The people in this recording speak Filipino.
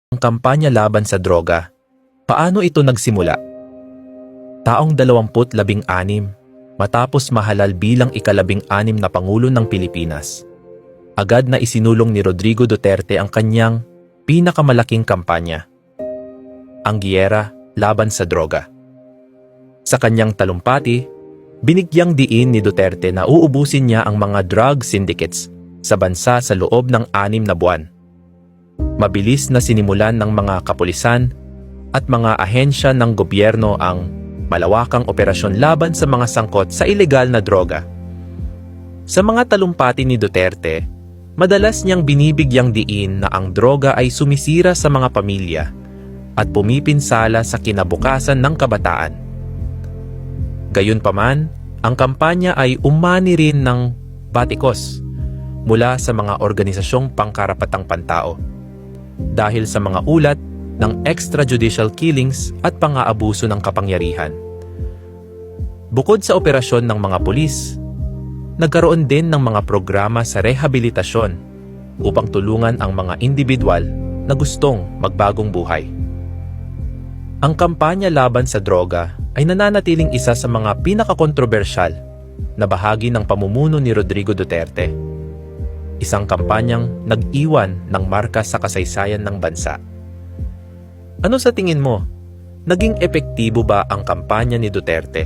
Ang kampanya laban sa droga. Paano ito nagsimula? Taong 2016, matapos mahalal bilang ika-16 na Pangulo ng Pilipinas, agad na isinulong ni Rodrigo Duterte ang kanyang pinakamalaking kampanya, ang Giyera Laban sa Droga. Sa kanyang talumpati, binigyang diin ni Duterte na uubusin niya ang mga drug syndicates sa bansa sa loob ng 6 na buwan. Mabilis na sinimulan ng mga kapulisan at mga ahensya ng gobyerno ang malawakang operasyon laban sa mga sangkot sa ilegal na droga. Sa mga talumpati ni Duterte, madalas niyang binibigyang diin na ang droga ay sumisira sa mga pamilya at pumipinsala sa kinabukasan ng kabataan. Gayunpaman, ang kampanya ay umani rin ng batikos mula sa mga organisasyong pangkarapatang pantao dahil sa mga ulat ng extrajudicial killings at pang-aabuso ng kapangyarihan. Bukod sa operasyon ng mga pulis, nagkaroon din ng mga programa sa rehabilitasyon upang tulungan ang mga individual na gustong magbagong buhay. Ang kampanya laban sa droga ay nananatiling isa sa mga pinakakontrobersyal na bahagi ng pamumuno ni Rodrigo Duterte. Isang kampanyang nag-iwan ng marka sa kasaysayan ng bansa. Ano sa tingin mo? Naging epektibo ba ang kampanya ni Duterte?